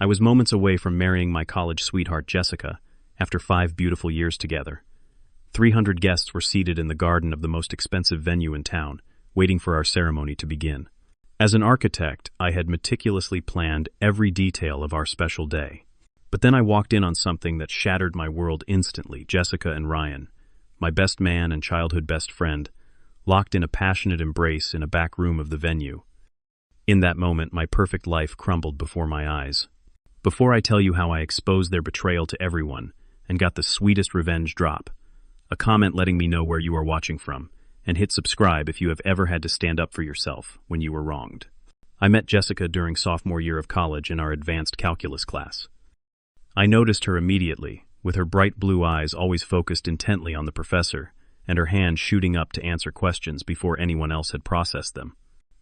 I was moments away from marrying my college sweetheart Jessica after 5 beautiful years together. 300 guests were seated in the garden of the most expensive venue in town, waiting for our ceremony to begin. As an architect, I had meticulously planned every detail of our special day. But then I walked in on something that shattered my world instantly. Jessica and Ryan, my best man and childhood best friend, locked in a passionate embrace in a back room of the venue. In that moment, my perfect life crumbled before my eyes. Before I tell you how I exposed their betrayal to everyone and got the sweetest revenge drop, a comment letting me know where you are watching from, and hit subscribe if you have ever had to stand up for yourself when you were wronged. I met Jessica during sophomore year of college in our advanced calculus class. I noticed her immediately, with her bright blue eyes always focused intently on the professor, and her hand shooting up to answer questions before anyone else had processed them.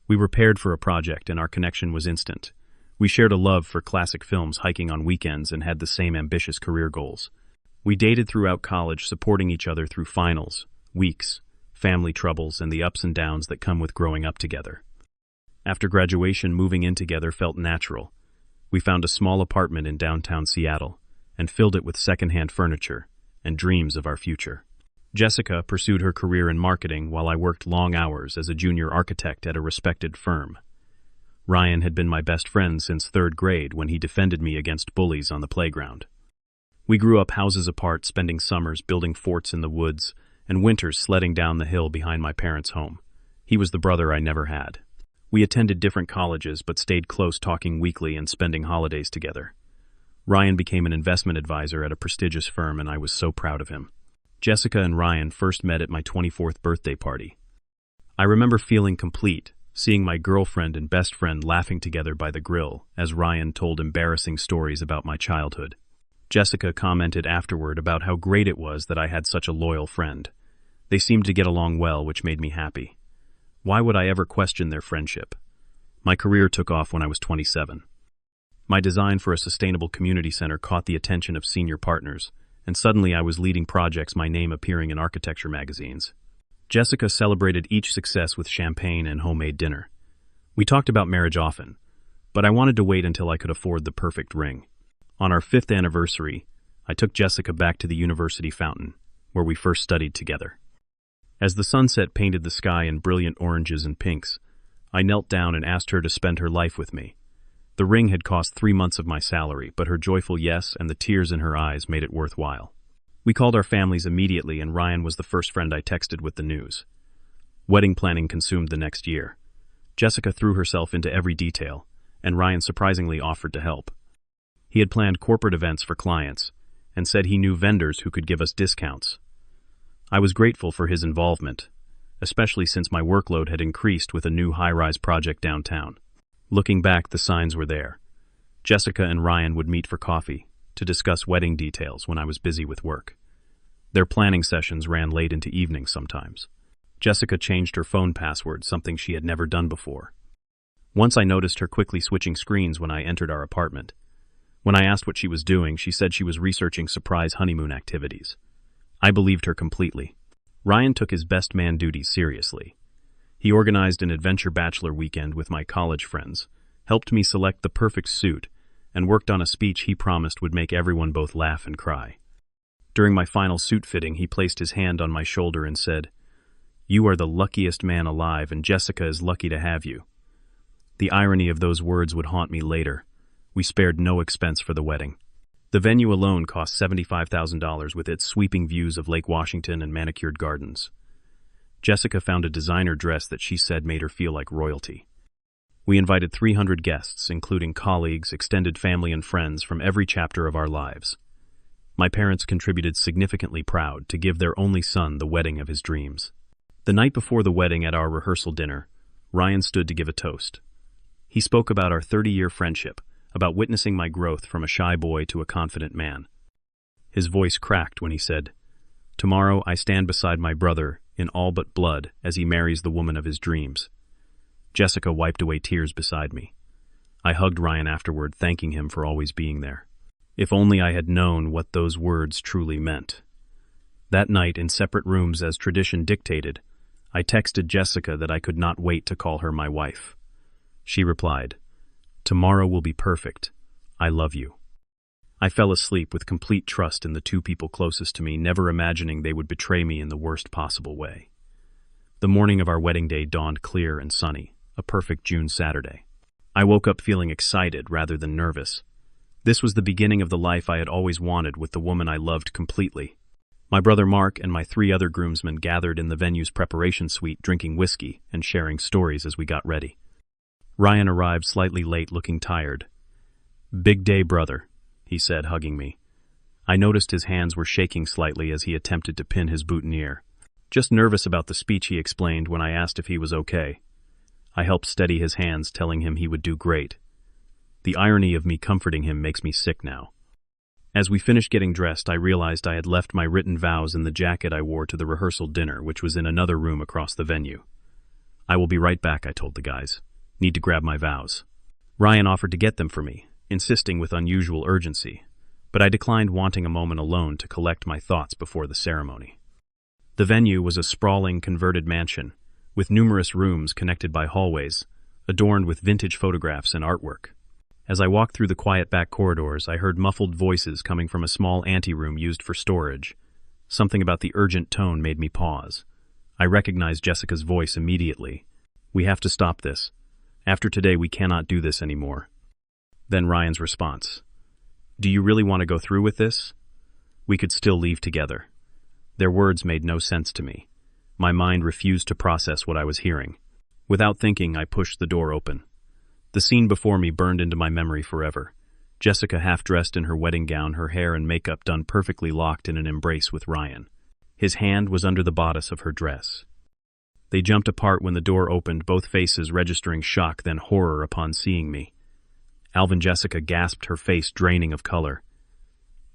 We were paired for a project, and our connection was instant. We shared a love for classic films, hiking on weekends, and had the same ambitious career goals. We dated throughout college, supporting each other through finals, weeks, family troubles, and the ups and downs that come with growing up together. After graduation, moving in together felt natural. We found a small apartment in downtown Seattle and filled it with secondhand furniture and dreams of our future. Jessica pursued her career in marketing while I worked long hours as a junior architect at a respected firm. Ryan had been my best friend since 3rd grade when he defended me against bullies on the playground. We grew up houses apart, spending summers building forts in the woods and winters sledding down the hill behind my parents' home. He was the brother I never had. We attended different colleges but stayed close, talking weekly and spending holidays together. Ryan became an investment advisor at a prestigious firm, and I was so proud of him. Jessica and Ryan first met at my 24th birthday party. I remember feeling complete, seeing my girlfriend and best friend laughing together by the grill as Ryan told embarrassing stories about my childhood. Jessica commented afterward about how great it was that I had such a loyal friend. They seemed to get along well, which made me happy. Why would I ever question their friendship? My career took off when I was 27. My design for a sustainable community center caught the attention of senior partners, and suddenly I was leading projects, my name appearing in architecture magazines. Jessica celebrated each success with champagne and homemade dinner. We talked about marriage often, but I wanted to wait until I could afford the perfect ring. On our 5th anniversary, I took Jessica back to the university fountain, where we first studied together. As the sunset painted the sky in brilliant oranges and pinks, I knelt down and asked her to spend her life with me. The ring had cost 3 months of my salary, but her joyful yes and the tears in her eyes made it worthwhile. We called our families immediately, and Ryan was the first friend I texted with the news. Wedding planning consumed the next year. Jessica threw herself into every detail, and Ryan surprisingly offered to help. He had planned corporate events for clients and said he knew vendors who could give us discounts. I was grateful for his involvement, especially since my workload had increased with a new high-rise project downtown. Looking back, the signs were there. Jessica and Ryan would meet for coffee to discuss wedding details when I was busy with work. Their planning sessions ran late into evenings sometimes. Jessica changed her phone password, something she had never done before. Once I noticed her quickly switching screens when I entered our apartment. When I asked what she was doing, she said she was researching surprise honeymoon activities. I believed her completely. Ryan took his best man duties seriously. He organized an adventure bachelor weekend with my college friends, helped me select the perfect suit, and worked on a speech he promised would make everyone both laugh and cry. During my final suit fitting, he placed his hand on my shoulder and said, "You are the luckiest man alive, and Jessica is lucky to have you." The irony of those words would haunt me later. We spared no expense for the wedding. The venue alone cost $75,000 with its sweeping views of Lake Washington and manicured gardens. Jessica found a designer dress that she said made her feel like royalty. We invited 300 guests, including colleagues, extended family, and friends from every chapter of our lives. My parents contributed significantly, proud to give their only son the wedding of his dreams. The night before the wedding, at our rehearsal dinner, Ryan stood to give a toast. He spoke about our 30-year friendship, about witnessing my growth from a shy boy to a confident man. His voice cracked when he said, "Tomorrow I stand beside my brother in all but blood as he marries the woman of his dreams." Jessica wiped away tears beside me. I hugged Ryan afterward, thanking him for always being there. If only I had known what those words truly meant. That night, in separate rooms as tradition dictated, I texted Jessica that I could not wait to call her my wife. She replied, "Tomorrow will be perfect. I love you. I fell asleep with complete trust in the two people closest to me, never imagining they would betray me in the worst possible way. The morning of our wedding day dawned clear and sunny, a perfect June Saturday. I woke up feeling excited rather than nervous. This was the beginning of the life I had always wanted with the woman I loved completely. My brother Mark and my 3 other groomsmen gathered in the venue's preparation suite, drinking whiskey and sharing stories as we got ready. Ryan arrived slightly late, looking tired. "Big day, brother," he said, hugging me. I noticed his hands were shaking slightly as he attempted to pin his boutonniere. "Just nervous about the speech," he explained when I asked if he was okay. I helped steady his hands, telling him he would do great. The irony of me comforting him makes me sick now. As we finished getting dressed, I realized I had left my written vows in the jacket I wore to the rehearsal dinner, which was in another room across the venue. "I will be right back," I told the guys. "Need to grab my vows." Ryan offered to get them for me, insisting with unusual urgency, but I declined, wanting a moment alone to collect my thoughts before the ceremony. The venue was a sprawling, converted mansion, with numerous rooms connected by hallways, adorned with vintage photographs and artwork. As I walked through the quiet back corridors, I heard muffled voices coming from a small anteroom used for storage. Something about the urgent tone made me pause. I recognized Jessica's voice immediately. "We have to stop this. After today, we cannot do this anymore." Then Ryan's response. "Do you really want to go through with this? We could still leave together." Their words made no sense to me. My mind refused to process what I was hearing. Without thinking, I pushed the door open. The scene before me burned into my memory forever. Jessica, half-dressed in her wedding gown, her hair and makeup done perfectly, locked in an embrace with Ryan. His hand was under the bodice of her dress. They jumped apart when the door opened, both faces registering shock, then horror upon seeing me. Alvin, Jessica gasped, her face draining of color.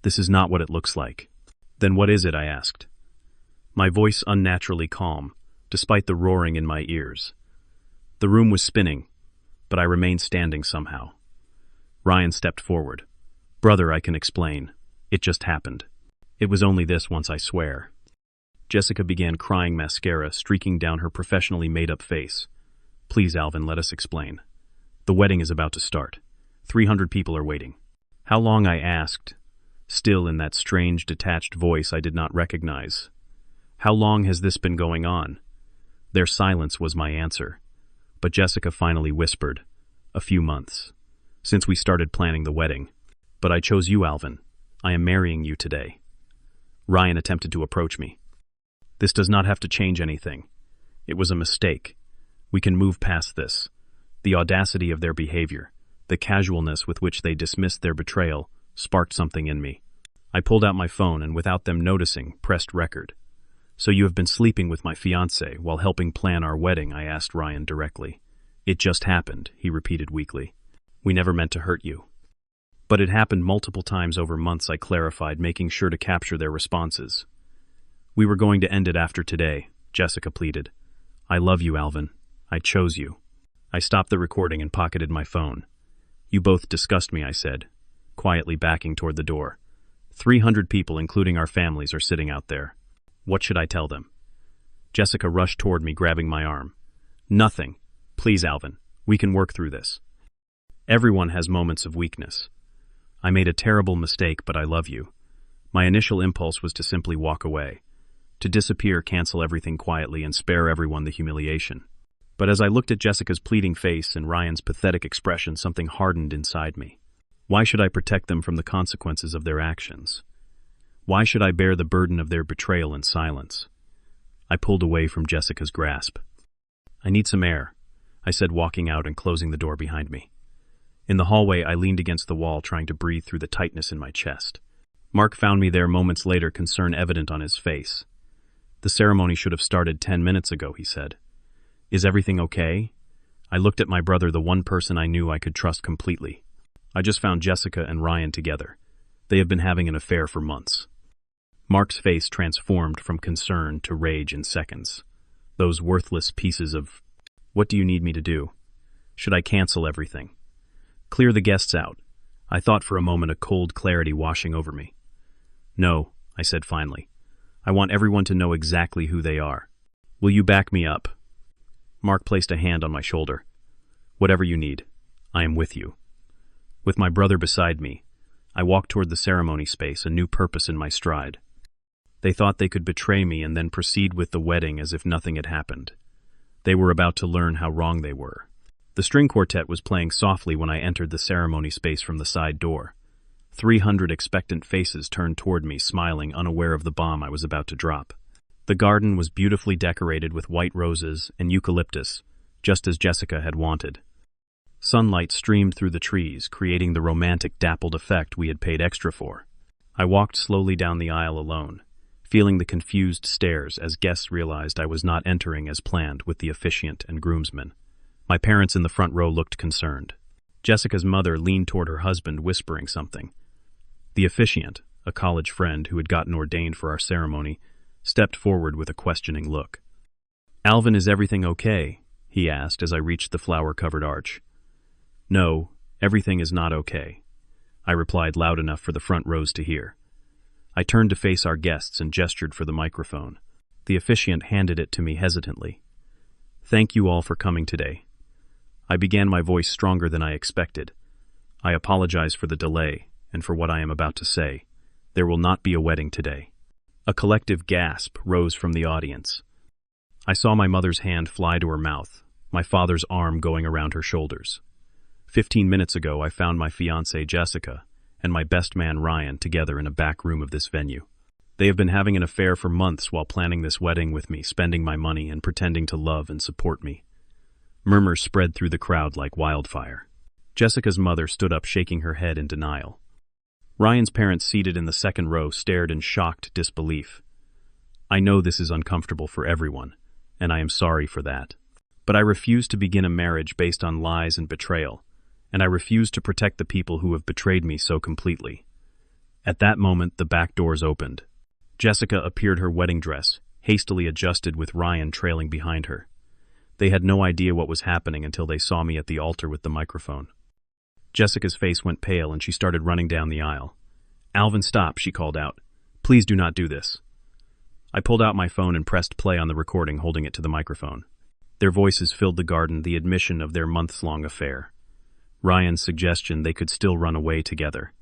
"This is not what it looks like." "Then what is it?" I asked. My voice unnaturally calm, despite the roaring in my ears. The room was spinning, but I remained standing somehow. Ryan stepped forward. "Brother, I can explain. It just happened. It was only this once, I swear." Jessica began crying, mascara streaking down her professionally made-up face. "Please, Alvin, let us explain. The wedding is about to start. 300 people are waiting." "How long?" I asked, still in that strange, detached voice I did not recognize. "How long has this been going on?" Their silence was my answer. But Jessica finally whispered, "A few months. Since we started planning the wedding. But I chose you, Alvin. I am marrying you today." Ryan attempted to approach me. "This does not have to change anything. It was a mistake. We can move past this." The audacity of their behavior, the casualness with which they dismissed their betrayal, sparked something in me. I pulled out my phone and, without them noticing, pressed record. "So you have been sleeping with my fiancé while helping plan our wedding?" I asked Ryan directly. "It just happened," he repeated weakly. "We never meant to hurt you." "But it happened multiple times over months," I clarified, making sure to capture their responses. "We were going to end it after today," Jessica pleaded. "I love you, Alvin. I chose you." I stopped the recording and pocketed my phone. "You both disgust me," I said, quietly backing toward the door. 300 people, including our families, are sitting out there. What should I tell them? Jessica rushed toward me, grabbing my arm. "Nothing. Please, Alvin. We can work through this. Everyone has moments of weakness. I made a terrible mistake, but I love you." My initial impulse was to simply walk away, to disappear, cancel everything quietly, and spare everyone the humiliation. But as I looked at Jessica's pleading face and Ryan's pathetic expression, something hardened inside me. Why should I protect them from the consequences of their actions? Why should I bear the burden of their betrayal in silence? I pulled away from Jessica's grasp. "I need some air," I said, walking out and closing the door behind me. In the hallway, I leaned against the wall, trying to breathe through the tightness in my chest. Mark found me there moments later, concern evident on his face. "The ceremony should have started 10 minutes ago," he said. "Is everything okay?" I looked at my brother, the one person I knew I could trust completely. "I just found Jessica and Ryan together. They have been having an affair for months." Mark's face transformed from concern to rage in seconds. "Those worthless pieces of... What do you need me to do? Should I cancel everything? Clear the guests out?" I thought for a moment, a cold clarity washing over me. "No," I said finally. "I want everyone to know exactly who they are. Will you back me up?" Mark placed a hand on my shoulder. "Whatever you need, I am with you." With my brother beside me, I walked toward the ceremony space, a new purpose in my stride. They thought they could betray me and then proceed with the wedding as if nothing had happened. They were about to learn how wrong they were. The string quartet was playing softly when I entered the ceremony space from the side door. 300 expectant faces turned toward me, smiling, unaware of the bomb I was about to drop. The garden was beautifully decorated with white roses and eucalyptus, just as Jessica had wanted. Sunlight streamed through the trees, creating the romantic dappled effect we had paid extra for. I walked slowly down the aisle alone, feeling the confused stares as guests realized I was not entering as planned with the officiant and groomsmen. My parents in the front row looked concerned. Jessica's mother leaned toward her husband, whispering something. The officiant, a college friend who had gotten ordained for our ceremony, stepped forward with a questioning look. "Alvin, is everything okay?" he asked as I reached the flower-covered arch. "No, everything is not okay," I replied loud enough for the front rows to hear. I turned to face our guests and gestured for the microphone. The officiant handed it to me hesitantly. "Thank you all for coming today." I began, my voice stronger than I expected. "I apologize for the delay and for what I am about to say. There will not be a wedding today." A collective gasp rose from the audience. I saw my mother's hand fly to her mouth, my father's arm going around her shoulders. 15 minutes ago, I found my fiancée Jessica and my best man Ryan together in a back room of this venue. They have been having an affair for months while planning this wedding with me, spending my money and pretending to love and support me. Murmurs spread through the crowd like wildfire. Jessica's mother stood up, shaking her head in denial. Ryan's parents, seated in the second row, stared in shocked disbelief. I know this is uncomfortable for everyone, and I am sorry for that. But I refuse to begin a marriage based on lies and betrayal, and I refuse to protect the people who have betrayed me so completely. At that moment, the back doors opened. Jessica appeared, her wedding dress, hastily adjusted with Ryan trailing behind her. They had no idea what was happening until they saw me at the altar with the microphone. Jessica's face went pale and she started running down the aisle. "Alvin, stop," she called out. "Please do not do this." I pulled out my phone and pressed play on the recording, holding it to the microphone. Their voices filled the garden, the admission of their months-long affair. Ryan's suggestion they could still run away together.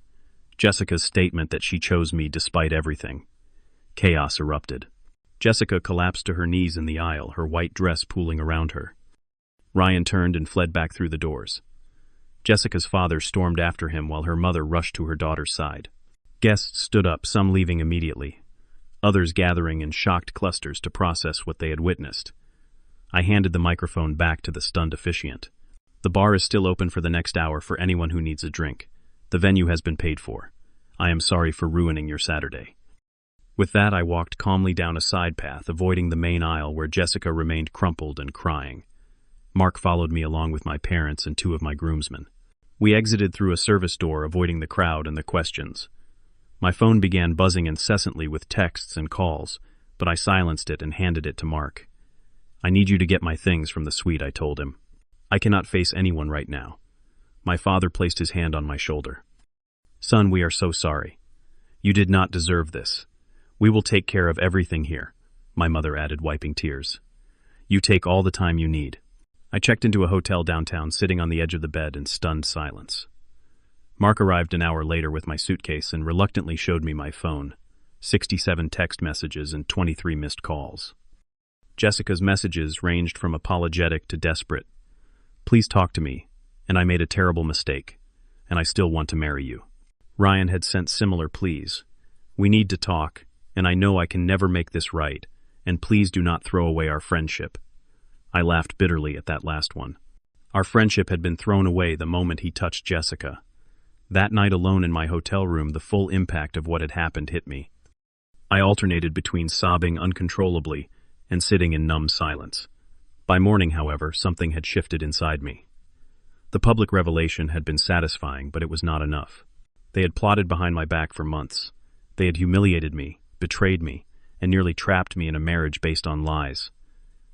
Jessica's statement that she chose me despite everything. Chaos erupted. Jessica collapsed to her knees in the aisle, her white dress pooling around her. Ryan turned and fled back through the doors. Jessica's father stormed after him while her mother rushed to her daughter's side. Guests stood up, some leaving immediately, others gathering in shocked clusters to process what they had witnessed. I handed the microphone back to the stunned officiant. "The bar is still open for the next hour for anyone who needs a drink. The venue has been paid for. I am sorry for ruining your Saturday." With that, I walked calmly down a side path, avoiding the main aisle where Jessica remained crumpled and crying. Mark followed me along with my parents and 2 of my groomsmen. We exited through a service door, avoiding the crowd and the questions. My phone began buzzing incessantly with texts and calls, but I silenced it and handed it to Mark. "I need you to get my things from the suite," I told him. "I cannot face anyone right now." My father placed his hand on my shoulder. "Son, we are so sorry. You did not deserve this. We will take care of everything here," my mother added, wiping tears. "You take all the time you need." I checked into a hotel downtown, sitting on the edge of the bed in stunned silence. Mark arrived an hour later with my suitcase and reluctantly showed me my phone, 67 text messages and 23 missed calls. Jessica's messages ranged from apologetic to desperate. "Please talk to me, and I made a terrible mistake, and I still want to marry you." Ryan had sent similar pleas. "We need to talk, and I know I can never make this right, and please do not throw away our friendship." I laughed bitterly at that last one. Our friendship had been thrown away the moment he touched Jessica. That night alone in my hotel room, the full impact of what had happened hit me. I alternated between sobbing uncontrollably and sitting in numb silence. By morning, however, something had shifted inside me. The public revelation had been satisfying, but it was not enough. They had plotted behind my back for months. They had humiliated me, betrayed me, and nearly trapped me in a marriage based on lies.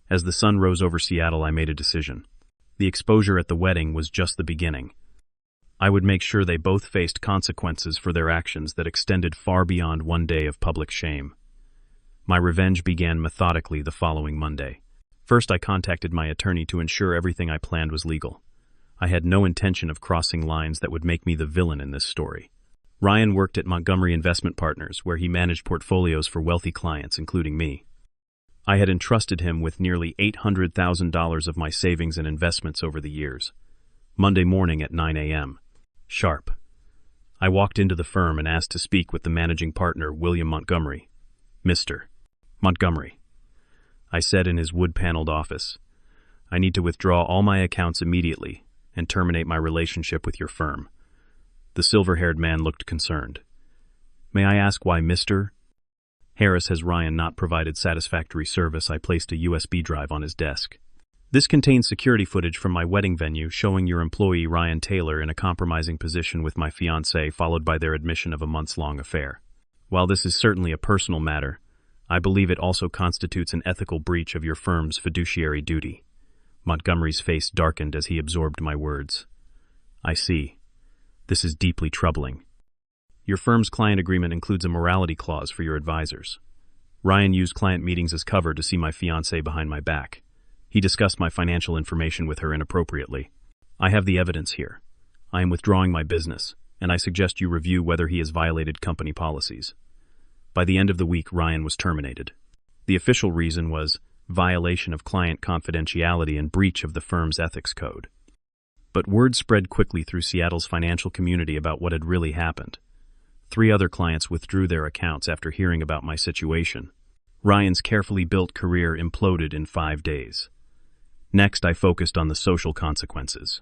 As the sun rose over Seattle, I made a decision. The exposure at the wedding was just the beginning. I would make sure they both faced consequences for their actions that extended far beyond one day of public shame. My revenge began methodically the following Monday. First, I contacted my attorney to ensure everything I planned was legal. I had no intention of crossing lines that would make me the villain in this story. Ryan worked at Montgomery Investment Partners, where he managed portfolios for wealthy clients, including me. I had entrusted him with nearly $800,000 of my savings and investments over the years. Monday morning at 9 a.m. sharp. I walked into the firm and asked to speak with the managing partner, William Montgomery. Mr. Montgomery, I said in his wood-paneled office, I need to withdraw all my accounts immediately and terminate my relationship with your firm. The silver-haired man looked concerned. May I ask why, Mr. Harris, has Ryan not provided satisfactory service? I placed a USB drive on his desk. This contains security footage from my wedding venue showing your employee Ryan Taylor in a compromising position with my fiancée, followed by their admission of a months-long affair. While this is certainly a personal matter, I believe it also constitutes an ethical breach of your firm's fiduciary duty. Montgomery's face darkened as he absorbed my words. I see. This is deeply troubling. Your firm's client agreement includes a morality clause for your advisors. Ryan used client meetings as cover to see my fiancée behind my back. He discussed my financial information with her inappropriately. I have the evidence here. I am withdrawing my business, and I suggest you review whether he has violated company policies. By the end of the week, Ryan was terminated. The official reason was violation of client confidentiality and breach of the firm's ethics code. But word spread quickly through Seattle's financial community about what had really happened. 3 other clients withdrew their accounts after hearing about my situation. Ryan's carefully built career imploded in 5 days. Next, I focused on the social consequences.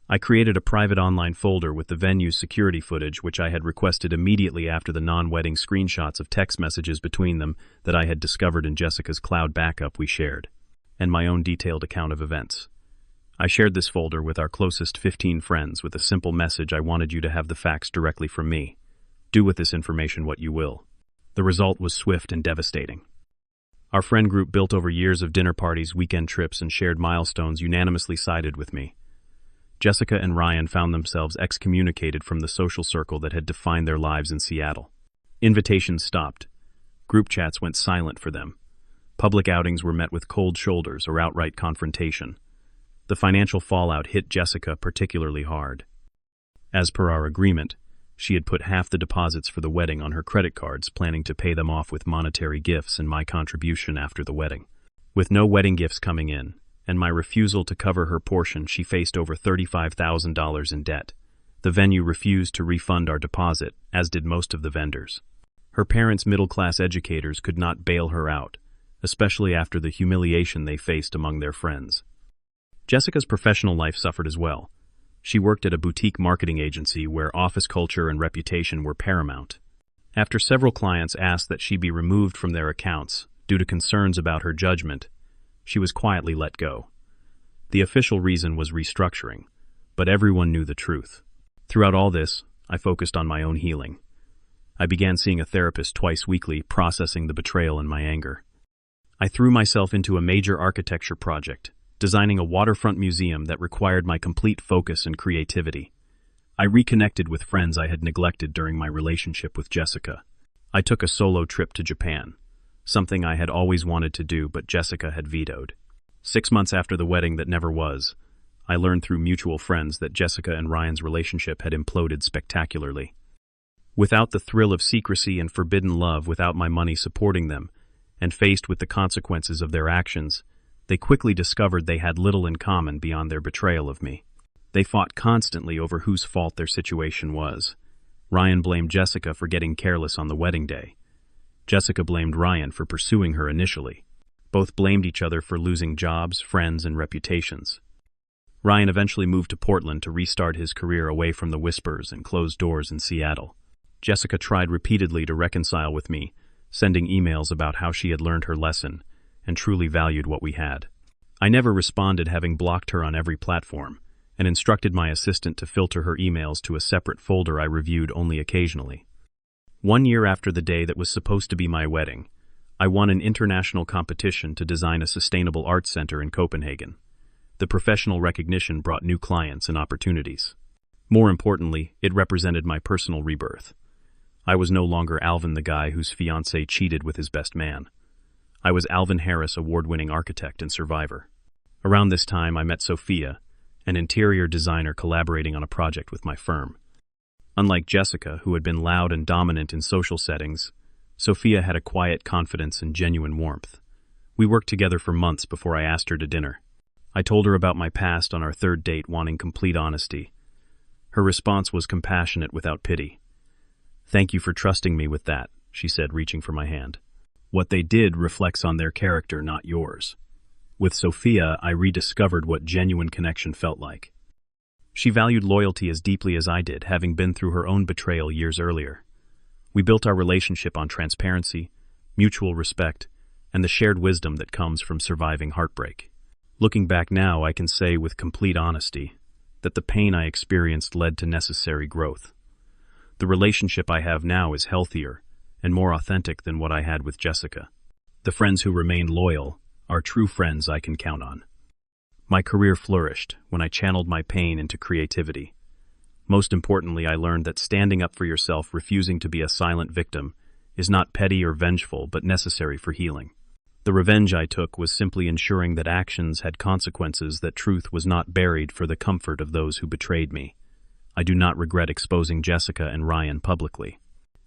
I created a private online folder with the venue's security footage, which I had requested immediately after the non-wedding screenshots of text messages between them that I had discovered in Jessica's cloud backup we shared, and my own detailed account of events. I shared this folder with our closest 15 friends with a simple message: I wanted you to have the facts directly from me. Do with this information what you will. The result was swift and devastating. Our friend group, built over years of dinner parties, weekend trips, and shared milestones, unanimously sided with me. Jessica and Ryan found themselves excommunicated from the social circle that had defined their lives in Seattle. Invitations stopped. Group chats went silent for them. Public outings were met with cold shoulders or outright confrontation. The financial fallout hit Jessica particularly hard. As per our agreement, she had put half the deposits for the wedding on her credit cards, planning to pay them off with monetary gifts and my contribution after the wedding. With no wedding gifts coming in, and my refusal to cover her portion, she faced over $35,000 in debt. The venue refused to refund our deposit, as did most of the vendors. Her parents' middle-class educators could not bail her out, especially after the humiliation they faced among their friends. Jessica's professional life suffered as well. She worked at a boutique marketing agency where office culture and reputation were paramount. After several clients asked that she be removed from their accounts due to concerns about her judgment, she was quietly let go. The official reason was restructuring, but everyone knew the truth. Throughout all this, I focused on my own healing. I began seeing a therapist twice weekly, processing the betrayal and my anger. I threw myself into a major architecture project, designing a waterfront museum that required my complete focus and creativity. I reconnected with friends I had neglected during my relationship with Jessica. I took a solo trip to Japan, something I had always wanted to do but Jessica had vetoed. 6 months after the wedding that never was, I learned through mutual friends that Jessica and Ryan's relationship had imploded spectacularly. Without the thrill of secrecy and forbidden love, without my money supporting them, and faced with the consequences of their actions, they quickly discovered they had little in common beyond their betrayal of me. They fought constantly over whose fault their situation was. Ryan blamed Jessica for getting careless on the wedding day. Jessica blamed Ryan for pursuing her initially. Both blamed each other for losing jobs, friends, and reputations. Ryan eventually moved to Portland to restart his career away from the whispers and closed doors in Seattle. Jessica tried repeatedly to reconcile with me, sending emails about how she had learned her lesson and truly valued what we had. I never responded, having blocked her on every platform, and instructed my assistant to filter her emails to a separate folder I reviewed only occasionally. 1 year after the day that was supposed to be my wedding, I won an international competition to design a sustainable arts center in Copenhagen. The professional recognition brought new clients and opportunities. More importantly, it represented my personal rebirth. I was no longer Alvin, the guy whose fiancée cheated with his best man. I was Alvin Harris, award-winning architect and survivor. Around this time, I met Sophia. an interior designer collaborating on a project with my firm. Unlike Jessica, who had been loud and dominant in social settings, Sophia had a quiet confidence and genuine warmth. We worked together for months before I asked her to dinner. I told her about my past on our third date, wanting complete honesty. Her response was compassionate without pity. "Thank you for trusting me with that," she said, reaching for my hand. "What they did reflects on their character, not yours." With Sophia, I rediscovered what genuine connection felt like. She valued loyalty as deeply as I did, having been through her own betrayal years earlier. We built our relationship on transparency, mutual respect, and the shared wisdom that comes from surviving heartbreak. Looking back now, I can say with complete honesty that the pain I experienced led to necessary growth. The relationship I have now is healthier and more authentic than what I had with Jessica. The friends who remain loyal are true friends I can count on. My career flourished when I channeled my pain into creativity. Most importantly, I learned that standing up for yourself, refusing to be a silent victim, is not petty or vengeful, but necessary for healing. The revenge I took was simply ensuring that actions had consequences, that truth was not buried for the comfort of those who betrayed me. I do not regret exposing Jessica and Ryan publicly.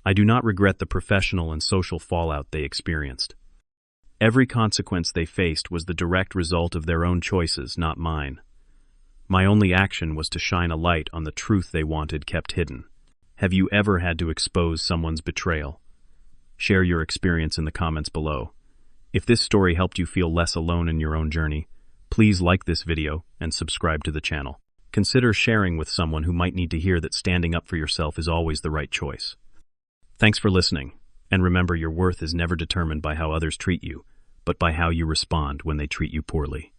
I do not regret the professional and social fallout they experienced. Every consequence they faced was the direct result of their own choices, not mine. My only action was to shine a light on the truth they wanted kept hidden. Have you ever had to expose someone's betrayal? Share your experience in the comments below. If this story helped you feel less alone in your own journey, please like this video and subscribe to the channel. Consider sharing with someone who might need to hear that standing up for yourself is always the right choice. Thanks for listening, and remember, your worth is never determined by how others treat you, but by how you respond when they treat you poorly.